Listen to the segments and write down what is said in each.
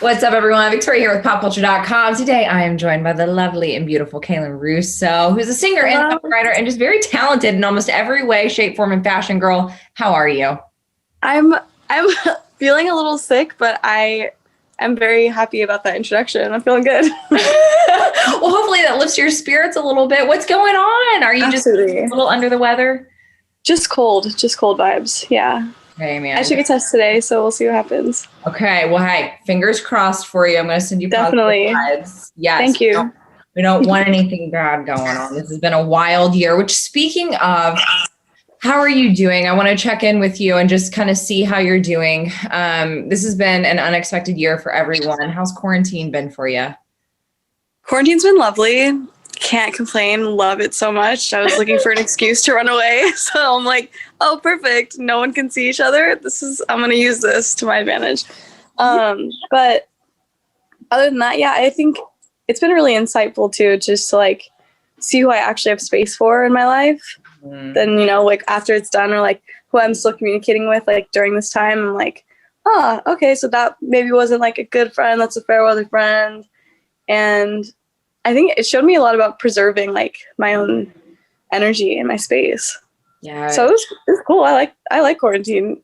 What's up, everyone? Victoria here with PopCulture.com. Today, I am joined by the lovely and beautiful Cailin Russo, who's a singer and songwriter and just very talented in almost every way, shape, form, and fashion. Girl, how are you? I'm feeling a little sick, but I am very happy about that introduction. I'm feeling good. Well, hopefully that lifts your spirits a little bit. What's going on? Are you just a little under the weather? Just cold vibes. Yeah. Hey, man. I took a test today, so we'll see what happens. Okay. Well, hey, fingers crossed for you. I'm going to send you Definitely. positive vibes. Yes. Thank you. We don't want anything bad going on. This has been a wild year, which, speaking of, how are you doing? I want to check in with you and just kind of see how you're doing. This has been an unexpected year for everyone. How's quarantine been for you? Quarantine's been lovely. Can't complain. Love it so much. I was looking for an excuse to run away. So I'm like, oh, perfect. No one can see each other. I'm going to use this to my advantage. But other than that, yeah, I think it's been really insightful too, just to like see who I actually have space for in my life. Then, like after it's done, or like who I'm still communicating with, like during this time, I'm like, oh, okay, so that maybe wasn't like a good friend. That's a fair weather friend. And I think it showed me a lot about preserving like my own energy and my space. Yeah. So it was cool. I like quarantine.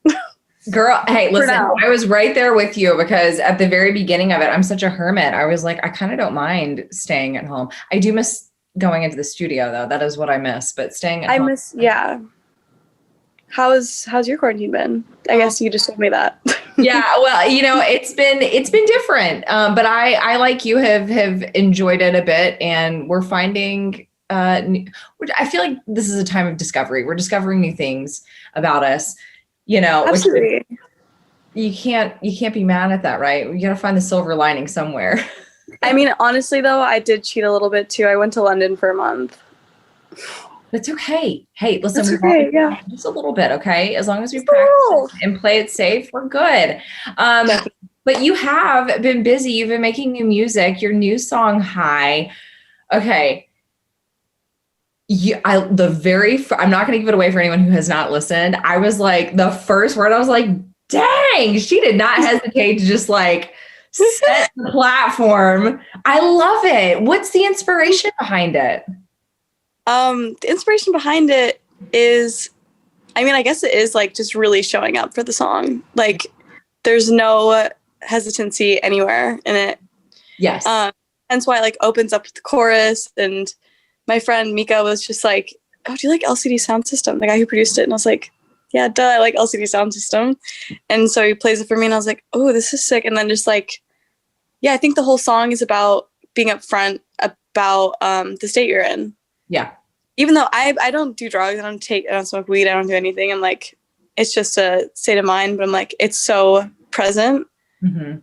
Girl, hey, listen, I was right there with you because at the very beginning of it, I'm such a hermit. I was like, I kind of don't mind staying at home. I do miss going into the studio though. That is what I miss, but staying at home. Yeah. How's your quarantine been? I guess you just told me that. Yeah, well, it's been different. But I like you have enjoyed it a bit, and we're finding I feel like this is a time of discovery. We're discovering new things about us, Absolutely. You can't be mad at that, right? You got to find the silver lining somewhere. I mean, honestly, though, I did cheat a little bit too. I went to London for a month. That's okay. Hey, listen, yeah. Just a little bit, okay? As long as we practice and play it safe, we're good. But you have been busy. You've been making new music. Your new song, High. Okay. I'm not going to give it away for anyone who has not listened. I was like, the first word, I was like, dang, she did not hesitate to just like set the platform. I love it. What's the inspiration behind it? The inspiration behind it is, I guess it is like just really showing up for the song. Like there's no hesitancy anywhere in it. Yes. Hence why it like opens up with the chorus, and my friend Mika was just like, oh, do you like LCD Sound System? The guy who produced it. And I was like, yeah, duh, I like LCD Sound System. And so he plays it for me and I was like, oh, this is sick. And then just like, yeah, I think the whole song is about being upfront about the state you're in. Yeah. Even though I don't do drugs, I don't smoke weed, I don't do anything. I'm like, it's just a state of mind, but I'm like, it's so present, and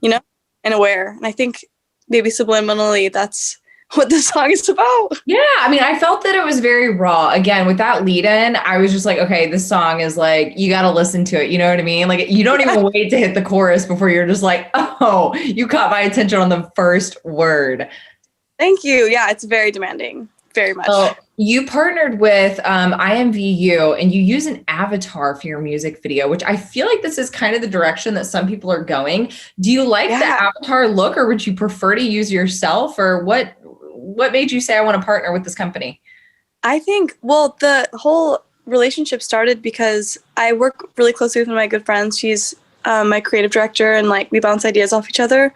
aware. And I think maybe subliminally that's what the song is about. Yeah. I felt that it was very raw. Again, with that lead in, I was just like, okay, this song is like, you got to listen to it. You know what I mean? Like you don't even wait to hit the chorus before you're just like, oh, you caught my attention on the first word. Thank you. Yeah. It's very demanding. Very much. Well, you partnered with IMVU and you use an avatar for your music video, which I feel like this is kind of the direction that some people are going. Do you like the avatar look, or would you prefer to use yourself, or what made you say I want to partner with this company? I think, well, the whole relationship started because I work really closely with one of my good friends. She's my creative director, and like we bounce ideas off each other.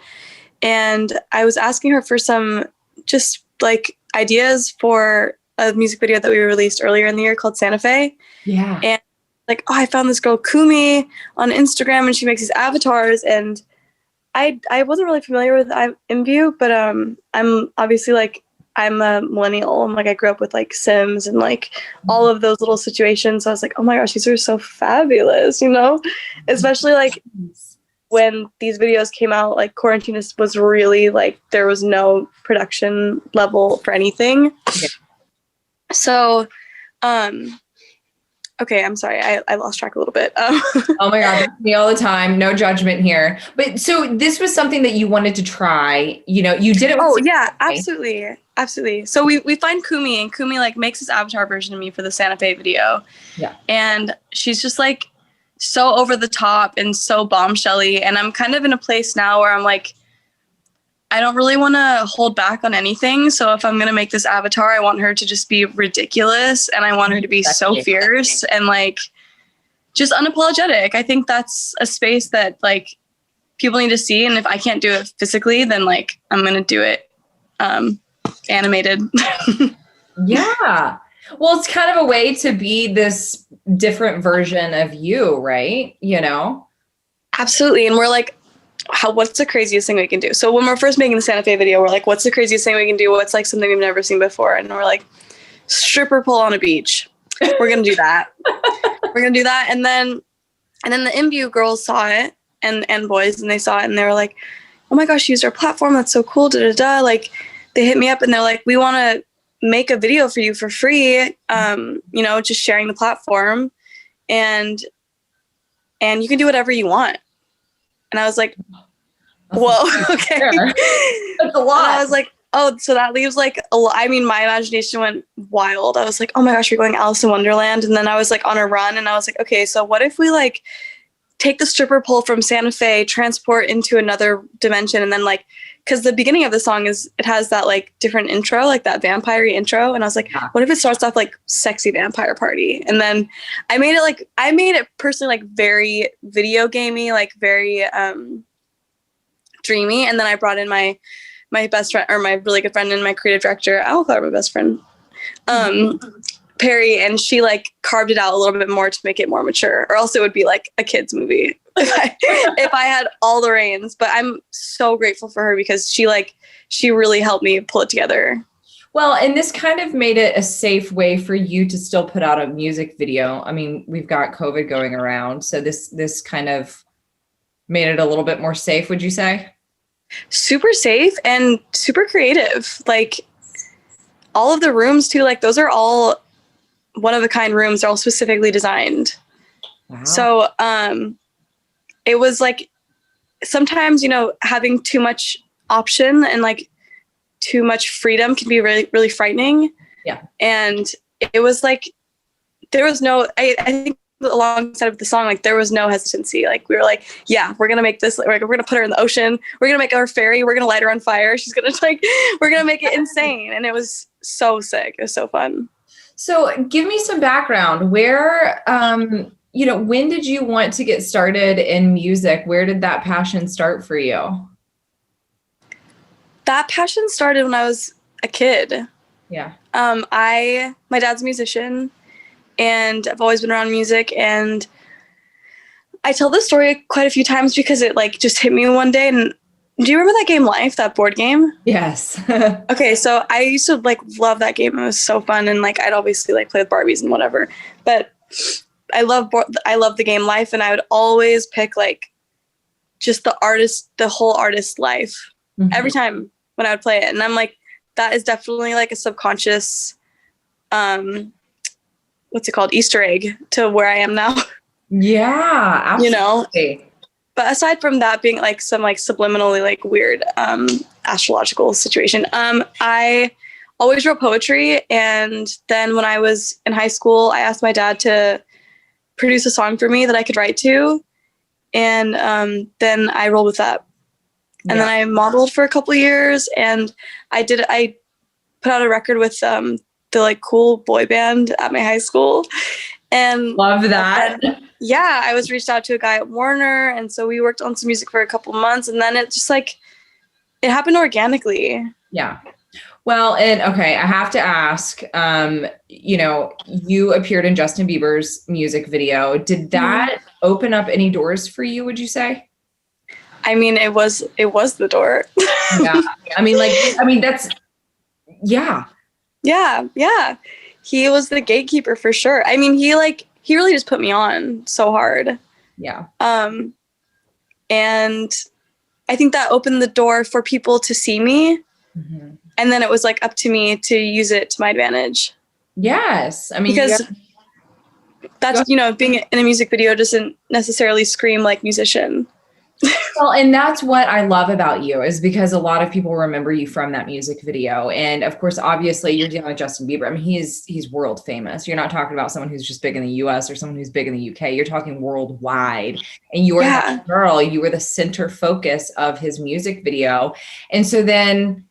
And I was asking her for some just like ideas for a music video that we released earlier in the year called Santa Fe. Yeah. And like, oh, I found this girl Kumi on Instagram and she makes these avatars, and I wasn't really familiar with IMVU, but I'm obviously like, I'm a millennial. I'm like, I grew up with like Sims and like all of those little situations. So I was like, oh my gosh, these are so fabulous, especially like when these videos came out, like quarantine was really like, there was no production level for anything. Yeah. So, okay, I'm sorry. I lost track a little bit. Oh my God, that's me all the time. No judgment here. But so this was something that you wanted to try, you did it. Oh yeah, absolutely. Absolutely. So we find Kumi, and Kumi like makes this avatar version of me for the Santa Fe video. Yeah. And she's just like so over the top and so bombshelly. And I'm kind of in a place now where I'm like, I don't really want to hold back on anything. So if I'm going to make this avatar, I want her to just be ridiculous, and I want her to be so fierce and like just unapologetic. I think that's a space that like people need to see. And if I can't do it physically, then like I'm going to do it animated. Yeah. Well, it's kind of a way to be this different version of you, right? You know? Absolutely. And we're like, what's the craziest thing we can do? So when we're first making the Santa Fe video, we're like, what's the craziest thing we can do? What's like something we've never seen before? And we're like, stripper pole on a beach. We're going to do that. We're going to do that. And then the InView girls saw it and boys, and they saw it and they were like, oh my gosh, you used our platform. That's so cool. Da, da, da. Like they hit me up and they're like, we want to make a video for you for free. You know, just sharing the platform and you can do whatever you want. And I was like, whoa, okay. That's a lot. And I was like, oh, so that leaves like a lot. I mean, my imagination went wild. I was like, oh my gosh, we're going Alice in Wonderland. And then I was like on a run and I was like, okay, so what if we like take the stripper pole from Santa Fe, transport into another dimension, and then like, because the beginning of the song it has that like different intro, like that vampire-y intro. And I was like, what if it starts off like sexy vampire party? And then I made it personally like very video gamey, like very dreamy. And then I brought in my best friend, or my really good friend and my creative director, I'll call her my best friend, Perry, and she like carved it out a little bit more to make it more mature, or else it would be like a kid's movie if I had all the reins. But I'm so grateful for her because she really helped me pull it together. Well, and this kind of made it a safe way for you to still put out a music video. I mean, we've got COVID going around, so this kind of made it a little bit more safe, would you say? Super safe and super creative. Like all of the rooms too, like those are all one of a kind rooms. They're all specifically designed. Wow. So it was like sometimes, you know, having too much option and like too much freedom can be really, really frightening. Yeah. And it was like, there was no, I think alongside of the song, like there was no hesitancy. Like we were like, yeah, we're going to make this, like, we're going to put her in the ocean. We're going to make her fairy. We're going to light her on fire. She's going to like, we're going to make it insane. And it was so sick. It was so fun. So give me some background. Where, you know, when did you want to get started in music? Where did that passion start for you? That passion started when I was a kid. Yeah. My dad's a musician and I've always been around music, and I tell this story quite a few times because it like just hit me one day. And do you remember that game Life, that board game? Yes. Okay, so I used to like love that game. It was so fun, and like I'd obviously like play with Barbies and whatever. But I love the game Life, and I would always pick like just the whole artist's life every time when I would play it. And I'm like, that is definitely like a subconscious what's it called, Easter egg to where I am now. Yeah, absolutely. You know, but aside from that being like some like subliminally like weird astrological situation, I always wrote poetry. And then when I was in high school, I asked my dad to produce a song for me that I could write to. And then I rolled with that. And then I modeled for a couple of years, and I put out a record with the like cool boy band at my high school. And love that. Yeah, I was reached out to a guy at Warner, and so we worked on some music for a couple months, and then it just like it happened organically. Yeah. Well, and okay, I have to ask, you know, you appeared in Justin Bieber's music video. Did that open up any doors for you, would you say? I mean, it was the door. Yeah. I mean, that's, yeah. Yeah. He was the gatekeeper for sure. I mean, he really just put me on so hard. Yeah. And I think that opened the door for people to see me. Mm-hmm. And then it was like up to me to use it to my advantage. Yes. I mean, because that's, you know, being in a music video doesn't necessarily scream like musician. Well, and that's what I love about you is because a lot of people remember you from that music video. And of course, obviously you're dealing with Justin Bieber. I mean, he's world famous. You're not talking about someone who's just big in the US or someone who's big in the UK. You're talking worldwide. And you were that girl, you were the center focus of his music video. And so then,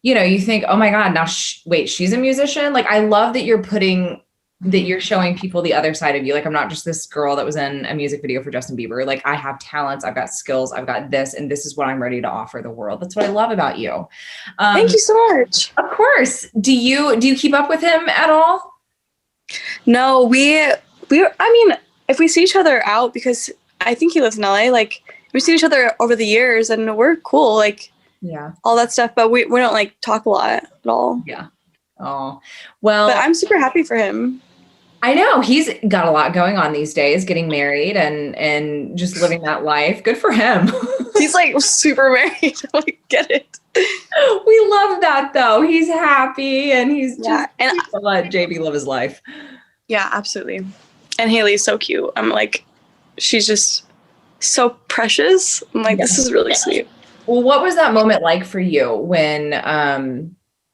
you think, oh my God, now wait, she's a musician. Like, I love that you're showing people the other side of you. Like, I'm not just this girl that was in a music video for Justin Bieber. Like, I have talents, I've got skills, I've got this, and this is what I'm ready to offer the world. That's what I love about you. Thank you so much. Of course. Do you keep up with him at all? No, I mean, if we see each other out, because I think he lives in LA, like, we've seen each other over the years and we're cool, like, yeah, all that stuff, but we don't like talk a lot at all. Yeah. Oh, well, but I'm super happy for him. I know he's got a lot going on these days, getting married and just living that life. Good for him. He's like super married. I like, get it. We love that though. He's happy and he's just let JB live his life. Yeah, absolutely. And Haley's so cute. I'm like, she's just so precious. I'm like, this is really sweet. Well, what was that moment like for you when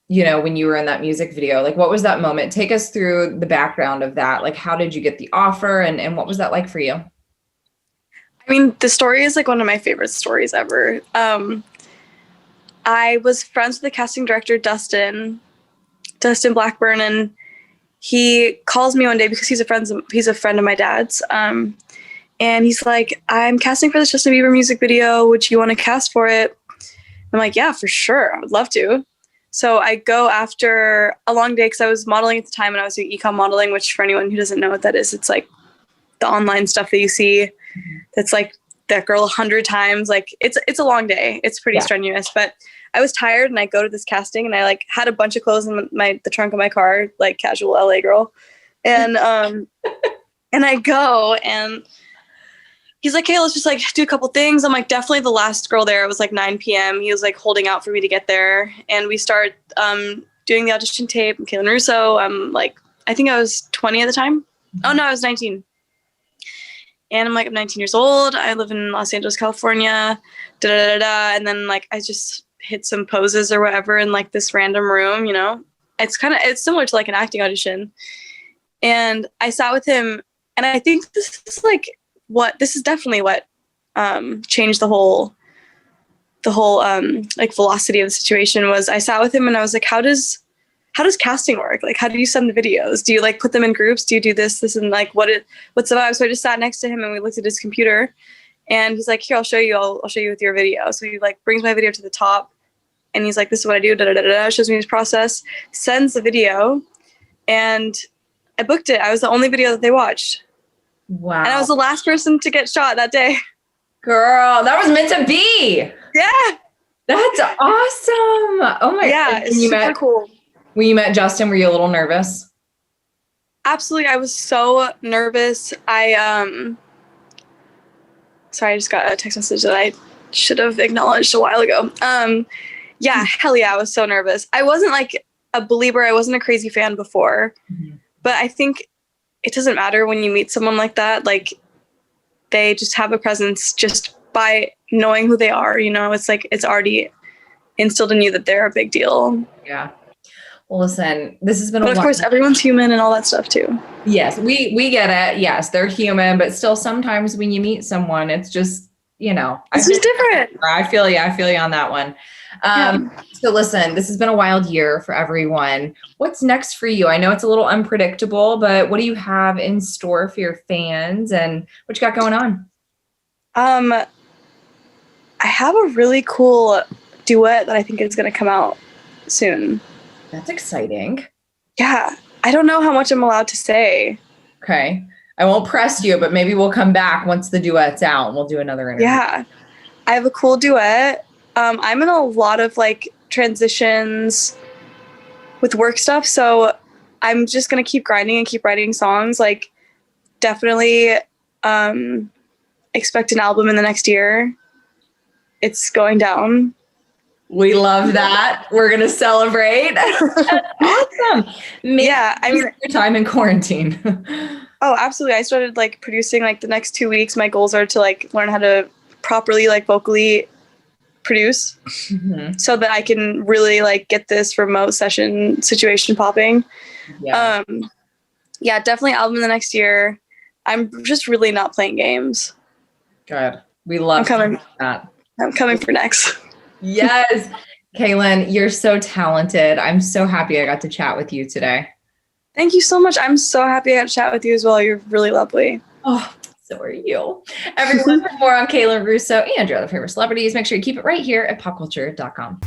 when you were in that music video? Like, what was that moment? Take us through the background of that. Like, how did you get the offer and what was that like for you? I mean, the story is like one of my favorite stories ever. I was friends with the casting director, Dustin Blackburn, and he calls me one day because he's a friend of my dad's. And he's like, I'm casting for this Justin Bieber music video. Would you want to cast for it? I'm like, yeah, for sure. I would love to. So I go after a long day because I was modeling at the time and I was doing ecom modeling, which for anyone who doesn't know what that is, it's like the online stuff that you see. That's like that girl 100 times. Like it's a long day. It's pretty strenuous, but I was tired and I go to this casting and I like had a bunch of clothes in the trunk of my car, like casual LA girl. And, and I go and he's like, hey, let's just like do a couple things. I'm like, definitely the last girl there. It was like 9 p.m. He was like holding out for me to get there. And we start doing the audition tape. I'm Cailin Russo. I'm like, I think I was 20 at the time. Oh no, I was 19. And I'm like, I'm 19 years old. I live in Los Angeles, California. And then like, I just hit some poses or whatever in like this random room, it's similar to like an acting audition. And I sat with him and I think this is definitely what changed the whole like velocity of the situation. Was I sat with him and I was like, how does casting work? Like, how do you send the videos? Do you like put them in groups? Do you do this and like what's the vibe? So I just sat next to him and we looked at his computer and he's like, here, I'll show you. I'll show you with your video. So he like brings my video to the top and he's like, this is what I do. Shows me his process, sends the video, and I booked it. I was the only video that they watched. Wow. And I was the last person to get shot that day. Girl, that was meant to be. Yeah. That's awesome. Oh my God. It's super cool. When you met Justin, were you a little nervous? Absolutely. I was so nervous. Sorry, I just got a text message that I should have acknowledged a while ago. Yeah, hell yeah, I was so nervous. I wasn't like a believer. I wasn't a crazy fan before. Mm-hmm. But I think it doesn't matter when you meet someone like that. Like, they just have a presence just by knowing who they are. It's like it's already instilled in you that they're a big deal. Yeah. Well, listen, this has been but of course, everyone's human and all that stuff too. Yes, we get it. Yes, they're human, but still sometimes when you meet someone, it's just, it's just different. I feel you on that one. So listen, this has been a wild year for everyone. What's next for you? I know it's a little unpredictable, but what do you have in store for your fans and what you got going on? I have a really cool duet that I think is going to come out soon. That's exciting. Yeah. I don't know how much I'm allowed to say. Okay. I won't press you, but maybe we'll come back once the duet's out and we'll do another interview. Yeah. I have a cool duet. I'm in a lot of like transitions with work stuff. So I'm just going to keep grinding and keep writing songs. Like, definitely expect an album in the next year. It's going down. We love that. We're going to celebrate. That's awesome. Yeah. I mean, your time in quarantine. Oh, absolutely. I started like producing like the next 2 weeks. My goals are to like learn how to properly like vocally produce so that I can really like get this remote session situation popping. Yeah. Yeah, definitely album in the next year. I'm just really not playing games. Good. We love that. I'm coming for next. Yes. Cailin, you're so talented. I'm so happy I got to chat with you today. Thank you so much. I'm so happy I got to chat with you as well. You're really lovely. Oh, so are you. Everyone, for more on Cailin Russo and your other favorite celebrities, make sure you keep it right here at popculture.com.